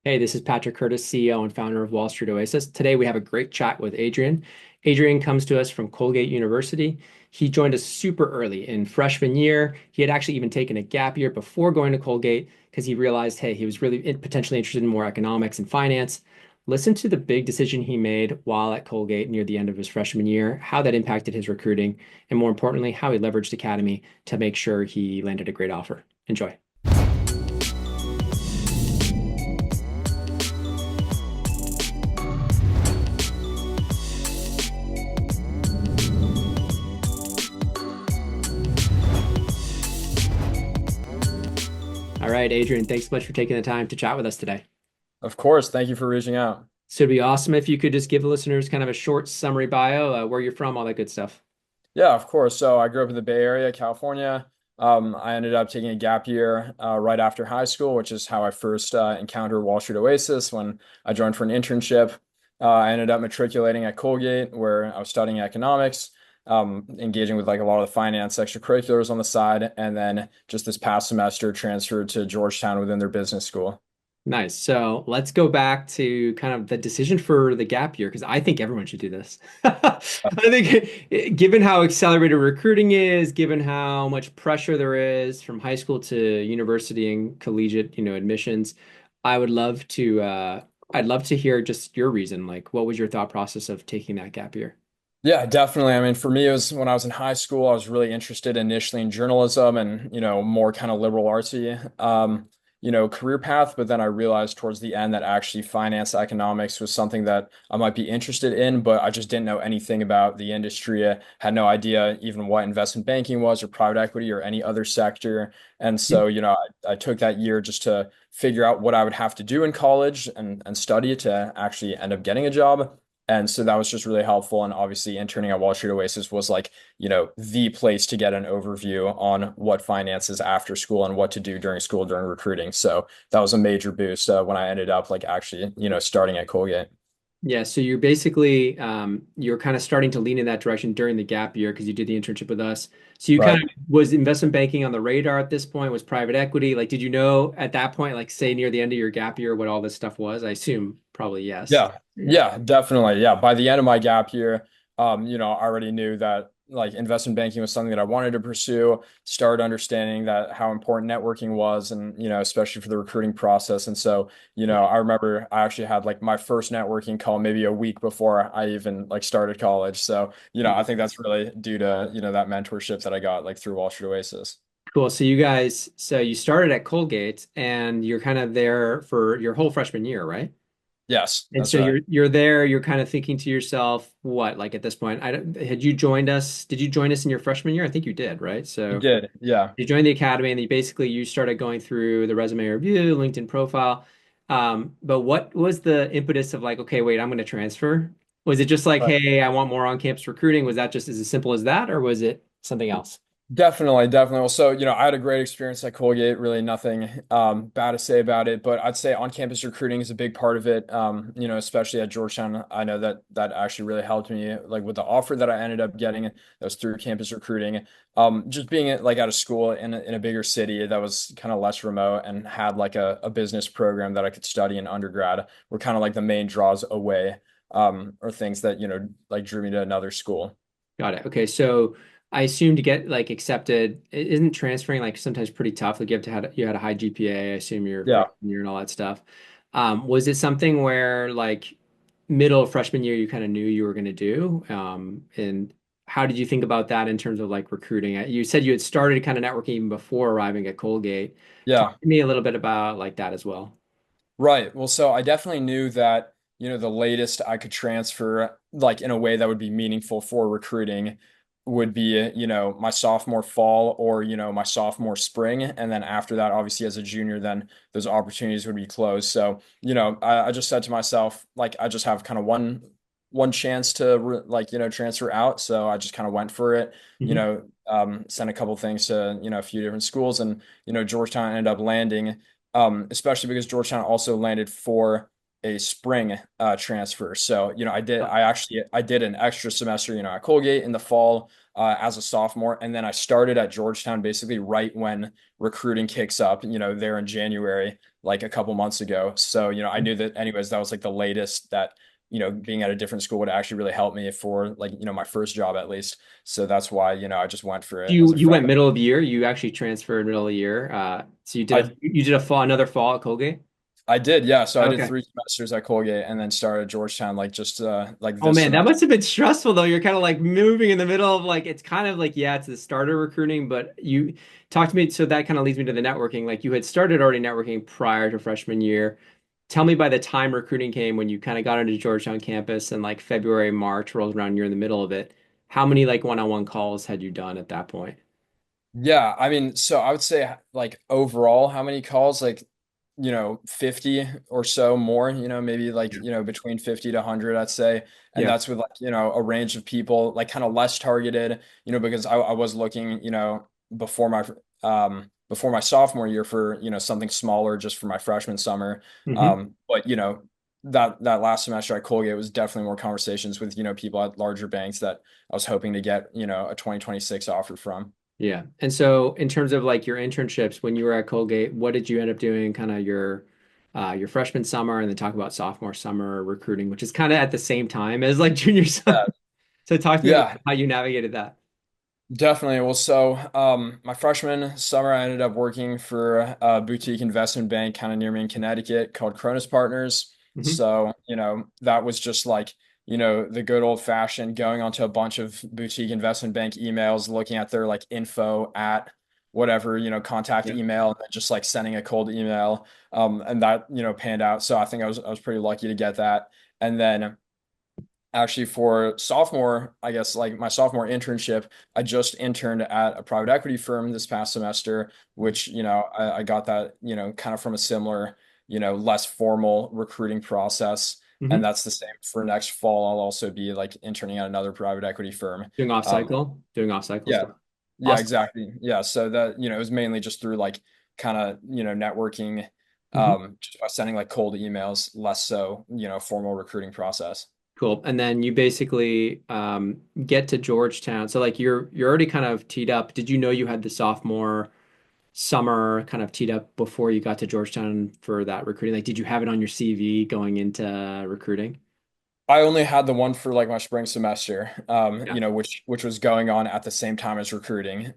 Hey, this is Patrick Curtis, CEO and founder of Wall Street Oasis. Today we have a great chat with Adrian. Adrian comes to us from Colgate University. He joined us super early in freshman year. He had actually even taken a gap year before going to Colgate because he realized, hey, he was really potentially interested in more economics and finance. Listen to the big decision he made while at Colgate near the end of his freshman year, how that impacted his recruiting, and more importantly, how he leveraged Academy to make sure he landed a great offer. Enjoy. All right, Adrian, thanks so much for taking the time to chat with us today. Of course. Thank you for reaching out. So it'd be awesome if you could just give the listeners kind of a short summary bio, where you're from, all that good stuff. Yeah, of course. So I grew up in the Bay Area, California. I ended up taking a gap year right after high school, which is how I first encountered Wall Street Oasis when I joined for an internship. I ended up matriculating at Colgate, where I was studying economics, engaging with like a lot of the finance extracurriculars on the side, and then just this past semester transferred to Georgetown within their business school. Nice. So let's go back to kind of the decision for the gap year, because I think everyone should do this. I think, given how accelerated recruiting is, given how much pressure there is from high school to university and collegiate, admissions, I would love to, I'd love to hear just your reason. Like, what was your thought process of taking that gap year? Yeah, definitely. I mean, for me, it was when I was in high school, I was really interested initially in journalism and, more kind of liberal artsy, career path. But then I realized towards the end that actually finance economics was something that I might be interested in, but I just didn't know anything about the industry. I had no idea even what investment banking was or private equity or any other sector. And so, I took that year just to figure out what I would have to do in college and study to actually end up getting a job. And so that was just really helpful. And obviously, interning at Wall Street Oasis was like, the place to get an overview on what finance is after school and what to do during school during recruiting. So that was a major boost when I ended up like actually, starting at Colgate. Yeah, so you're basically you're kind of starting to lean in that direction during the gap year because you did the internship with us. So you kind Right. of was investment banking on the radar at this point, was private equity. Like, did you know at that point, like say near the end of your gap year, what all this stuff was? I assume probably yes. Yeah, yeah, definitely. Yeah. By the end of my gap year, I already knew that like investment banking was something that I wanted to pursue, started understanding that how important networking was and, especially for the recruiting process. And so, I remember I actually had like my first networking call maybe a week before I even like started college. So, I think that's really due to, that mentorship that I got like through Wall Street Oasis. Cool. So you started at Colgate and you're kind of there for your whole freshman year, right? Yes, And that's so right. you're there, you're kind of thinking to yourself, what, like at this point, had you joined us? Did you join us in your freshman year? I think you did, right? I So did. Yeah. you joined the academy and you started going through the resume review, LinkedIn profile. But what was the impetus of like, okay, wait, I'm going to transfer? Was it just like, hey, I want more on-campus recruiting? Was that just as simple as that, or was it something else? Definitely, definitely. Well, so, I had a great experience at Colgate, really nothing bad to say about it, but I'd say on-campus recruiting is a big part of it. Especially at Georgetown. I know that that actually really helped me like with the offer that I ended up getting that was through campus recruiting. Just being like out of school in a bigger city that was kind of less remote and had like a business program that I could study in undergrad were kind of like the main draws away or things that, like drew me to another school. Got it. Okay, so I assume to get like accepted, isn't transferring like sometimes pretty tough? Like you had a high GPA, I assume your Yeah. freshman year and all that stuff. Was it something where like middle of freshman year you kind of knew you were going to do? And how did you think about that in terms of like recruiting? You said you had started kind of networking even before arriving at Colgate. Talk Yeah. to me a little bit about like that as well. Right. Well, so I definitely knew that, the latest I could transfer, like in a way that would be meaningful for recruiting, would be, my sophomore fall or, my sophomore spring. And then after that, obviously, as a junior, then those opportunities would be closed. So, I just said to myself, like, I just have kind of one chance to like, transfer out. So I just kind of went for it, Mhm. sent a couple things to, a few different schools and, Georgetown ended up landing especially because Georgetown also landed for a spring transfer. So, I did an extra semester, at Colgate in the fall as a sophomore. And then I started at Georgetown basically right when recruiting kicks up, there in January, like a couple months ago. So, I knew that anyways, that was like the latest that, being at a different school would actually really help me for like, my first job at least. So that's why, I just went for it as a You went freshman. middle of the year. You actually transferred middle of the year. So I you did a fall another fall at Colgate. I did, yeah. So I did Okay. 3 semesters at Colgate and then started at Georgetown like just like Oh this man, that semester. must have been stressful though. You're kind of like moving in the middle of like it's kind of like yeah, it's the starter recruiting, but you talk to me. So that kind of leads me to the networking. Like you had started already networking prior to freshman year. Tell me by the time recruiting came when you kind of got onto Georgetown campus and like February, March rolls around, you're in the middle of it. How many like one-on-one calls had you done at that point? Yeah, I mean, so I would say like overall, how many calls? Like, 50 or so more, maybe like, Yeah. between 50 to 100, I'd say. And Yeah. that's with like, a range of people, like kind of less targeted, because I was looking, before my sophomore year for, something smaller just for my freshman summer. Hmm. But that last semester at Colgate was definitely more conversations with, people at larger banks that I was hoping to get, a 2026 offer from. Yeah. And so in terms of like your internships when you were at Colgate, what did you end up doing kind of your freshman summer and then talk about sophomore summer recruiting, which is kind of at the same time as like junior summer. Yeah. So talk to me about Yeah, how you navigated that. definitely. Well, so my freshman summer, I ended up working for a boutique investment bank kind of near me in Connecticut called Cronus Partners. Hmm. So, that was just like, the good old fashioned going onto a bunch of boutique investment bank emails, looking at their like info at whatever, contact Yeah. email, and then just like sending a cold email. And that, panned out. So I think I was pretty lucky to get that. And then actually for sophomore, I guess like my sophomore internship, I just interned at a private equity firm this past semester, which, I got that, kind of from a similar, less formal recruiting process. And Hmm. that's the same for next fall. I'll also be like interning at another private equity firm. Um, Doing off cycle yeah, stuff. yeah, Awesome. exactly. Yeah. So that, it was mainly just through like kind of, networking, Hmm. just by sending like cold emails, less so, formal recruiting process. Cool. And then you basically get to Georgetown. So like you're already kind of teed up. Did you know you had the sophomore summer kind of teed up before you got to Georgetown for that recruiting? Like, did you have it on your CV going into recruiting? I only had the one for like my spring semester, Yeah. which was going on at the same time as recruiting,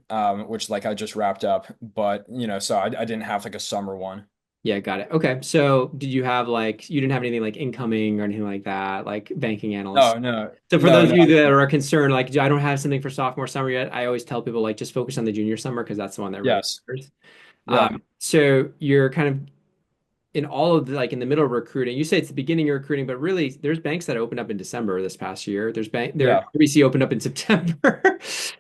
which like I just wrapped up. But so I didn't have like a summer one. Yeah, got it. Okay. So did you have like you didn't have anything like incoming or anything like that, like banking analysts? No, no, So for no, those of no. you that are concerned, like I don't have something for sophomore summer yet, I always tell people like just focus on the junior summer because that's the one that really Yes, matters. yeah, So you're kind of in all of the like in the middle of recruiting, you say it's the beginning of recruiting, but really there's banks that opened up in December this past year. There yeah. RBC opened up in September.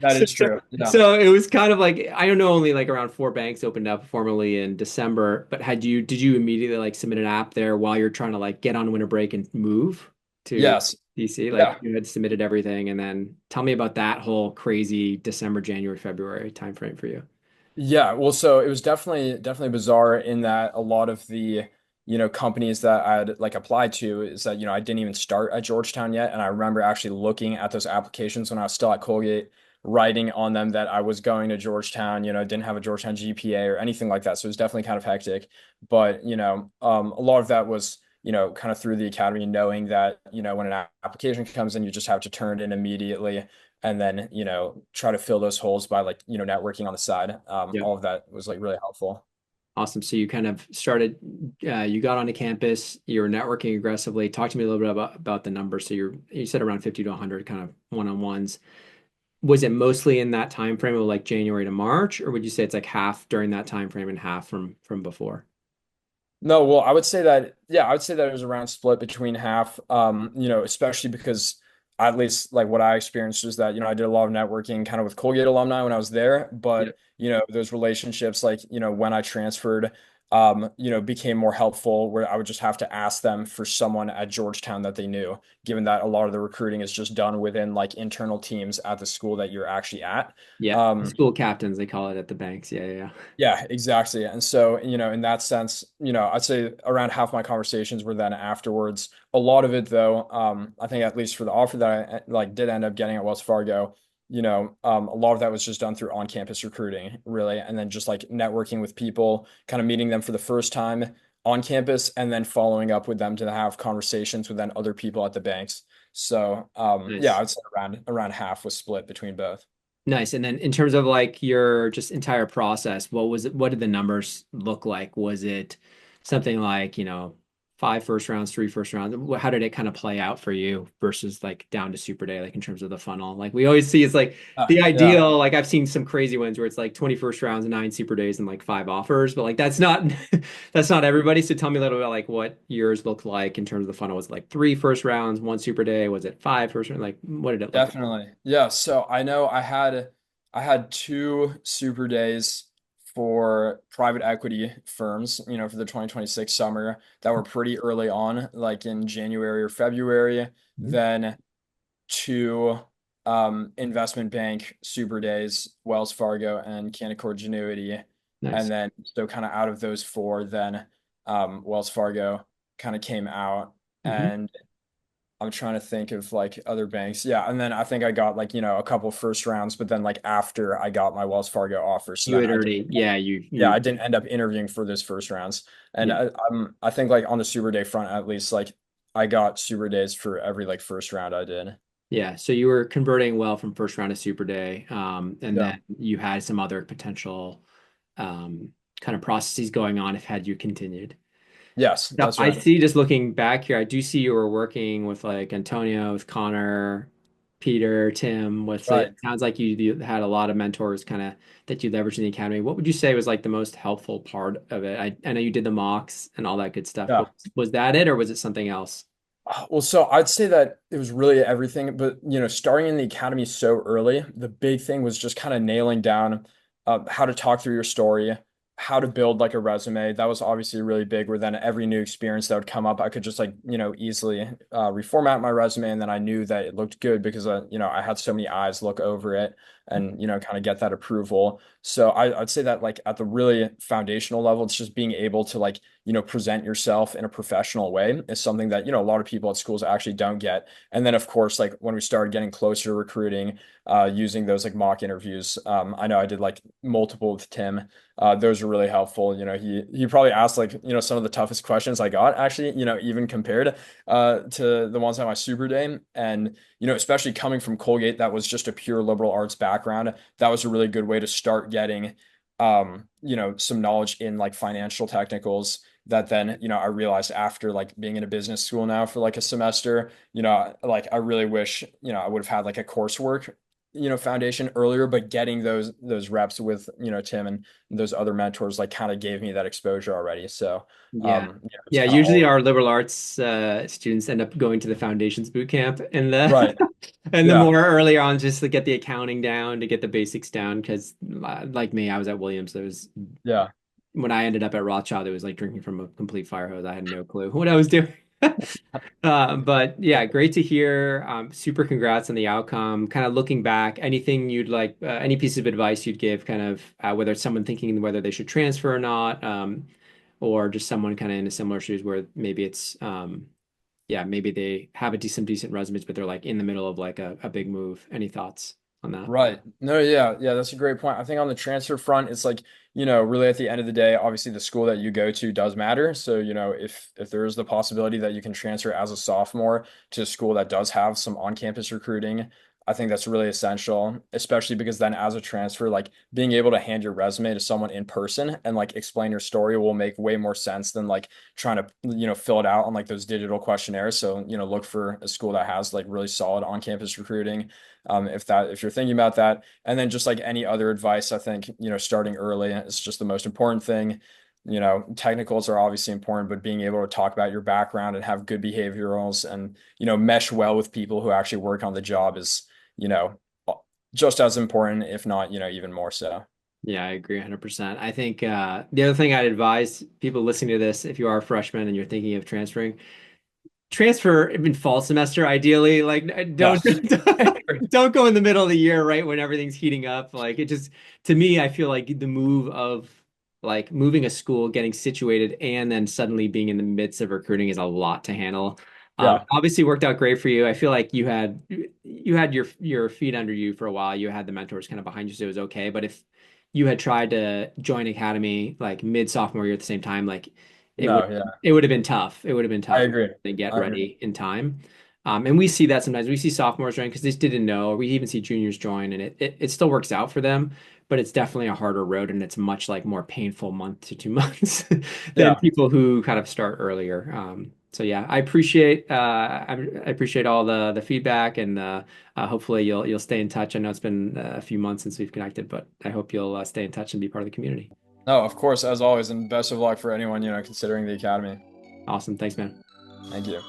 That So, is true. Yeah. so it was kind of like I don't know, only like around four banks opened up formally in December. But did you immediately like submit an app there while you're trying to like get on winter break and move to Yes. DC? Like Yeah. you had submitted everything, and then tell me about that whole crazy December, January, February timeframe for you. Yeah, well, so it was definitely bizarre in that a lot of the, companies that I'd like applied to is that, I didn't even start at Georgetown yet. And I remember actually looking at those applications when I was still at Colgate, writing on them that I was going to Georgetown, didn't have a Georgetown GPA or anything like that. So it was definitely kind of hectic. But, a lot of that was, kind of through the academy, knowing that, when an application comes in, you just have to turn it in immediately and then try to fill those holes by like networking on the side. Yeah. All of that was like really helpful. Awesome. So you kind of started, you got onto campus, you were networking aggressively. Talk to me a little bit about the numbers. So you said around 50 to 100 kind of one-on-ones. Was it mostly in that time frame of like January to March, or would you say it's like half during that time frame and half from before? No, well, I would say that, yeah, I would say that it was around split between half, especially because at least like what I experienced was that, I did a lot of networking kind of with Colgate alumni when I was there, Yeah. but, those relationships, like, when I transferred, became more helpful where I would just have to ask them for someone at Georgetown that they knew, given that a lot of the recruiting is just done within like internal teams at the school that you're actually at. Yeah. Um, School captains, they call it at the banks. Yeah, yeah, Yeah, exactly. And so, in that sense, I'd say around half my conversations were then afterwards. A lot of it though, I think at least for the offer that I like did end up getting at Wells Fargo, a lot of that was just done through on-campus recruiting, really, and then just like networking with people, kind of meeting them for the first time. on campus and then following up with them to have conversations with then other people at the banks. So yeah, Nice. I'd say around half was split between both. Nice. And then in terms of like your just entire process, what was it? What did the numbers look like? Was it something like, five first rounds, three first rounds? How did it kind of play out for you versus like down to super day, like in terms of the funnel? Like we always see it's like the Yeah, ideal, like I've seen some crazy ones where it's like 21st rounds, nine super days, and like five offers, but like that's not that's not everybody. So tell me a little bit about like what yours looked like in terms of the funnel. Was it like three first rounds, one super day? Was it five first round? Like what did it look like? definitely. Yeah, so I know I had two super days for private equity firms, for the 2026 summer that were pretty early on, like in January or February. Mhm. Then two investment bank super days, Wells Fargo and Canaccord Genuity. And Nice. then so kind of out of those four, then Wells Fargo kind of came out. Mhm. And I'm trying to think of like other banks. Yeah. And then I think I got like, a couple first rounds, but then like after I got my Wells Fargo offer. So You then had already, yeah, yeah, you, I didn't end up interviewing for those first rounds. And yeah, I think like on the super day front, at least like I got super days for every like first round I did. yeah. So you were converting well from first round to super day, and Yeah. then you had some other potential um, kind of processes going on if had you continued. Yes, Now, that's I right. see just looking back here, I do see you were working with like Antonio, with Connor, Peter, Tim, with so Right. it sounds like you had a lot of mentors kind of that you leveraged in the academy. What would you say was like the most helpful part of it? I know you did the mocks and all that good stuff, but Yeah. was that it or was it something else? Well, so I'd say that it was really everything, but starting in the academy so early, the big thing was just kind of nailing down how to talk through your story, how to build like a resume. That was obviously really big, where then every new experience that would come up, I could just like, easily reformat my resume, and then I knew that it looked good because I had so many eyes look over it and kind of get that approval. So I'd say that like at the really foundational level, it's just being able to like present yourself in a professional way is something that, a lot of people at schools actually don't get. And then, of course, like when we started getting closer to recruiting, using those like mock interviews, I know I did like multiple with Tim. Those were really helpful. He probably asked like, some of the toughest questions I got actually, even compared to the ones at my super day. And, especially coming from Colgate, that was just a pure liberal arts background. That was a really good way to start getting some knowledge in like financial technicals that then I realized after like being in a business school now for like a semester, like I really wish I would have had like a coursework foundation earlier, but getting those reps with Tim and those other mentors like kind of gave me that exposure already. So Yeah. it's Yeah, kind of usually all our liberal arts students end up going to the foundations boot camp and right. the and the Yeah, more earlier on just to get the accounting down, to get the basics down. Because like me, I was at Williams. There was yeah, when I ended up at Rothschild, it was like drinking from a complete fire hose. I had no clue what I was doing. But yeah, great to hear. Super congrats on the outcome. Kind of looking back, anything you'd like, any piece of advice you'd give, kind of whether it's someone thinking whether they should transfer or not, or just someone kind of in a similar shoes where maybe it's, yeah, maybe they have some decent resumes, but they're like in the middle of like a big move. Any thoughts on that? right. No, yeah, that's a great point. I think on the transfer front, it's like, really at the end of the day, obviously the school that you go to does matter. So, if there is the possibility that you can transfer as a sophomore to a school that does have some on-campus recruiting, I think that's really essential, especially because then as a transfer, like being able to hand your resume to someone in person and like explain your story will make way more sense than like trying to, fill it out on like those digital questionnaires. So, look for a school that has like really solid on-campus recruiting, if you're thinking about that. And then just like any other advice, I think starting early is just the most important thing. Technicals are obviously important, but being able to talk about your background and have good behaviorals and mesh well with people who actually work on the job is you know just as important, if not even more so. Yeah, I agree 100%. I think the other thing I'd advise people listening to this, if you are a freshman and you're thinking of transferring, transfer in fall semester ideally. Like don't Yes. don't go in the middle of the year right when everything's heating up. Like it just to me I feel like the move of like moving a school, getting situated, and then suddenly being in the midst of recruiting is a lot to handle. Yeah. Obviously worked out great for you. I feel like you had your feet under you for a while. You had the mentors kind of behind you, so it was okay. But if you had tried to join academy like mid sophomore year at the same time, like it would No, yeah, it would have been tough. It would have been I tough agree. to get I agree. ready in time. And we see that sometimes. We see sophomores join because they just didn't know, or we even see juniors join, and it still works out for them, but it's definitely a harder road, and it's much like more painful month to 2 months than Yeah. people who kind of start earlier. So yeah, I appreciate all the feedback, and hopefully you'll stay in touch. I know it's been a few months since we've connected, but I hope you'll stay in touch and be part of the community. No, of course, as always, and best of luck for anyone, considering the academy. Awesome. Thanks, man. Thank you.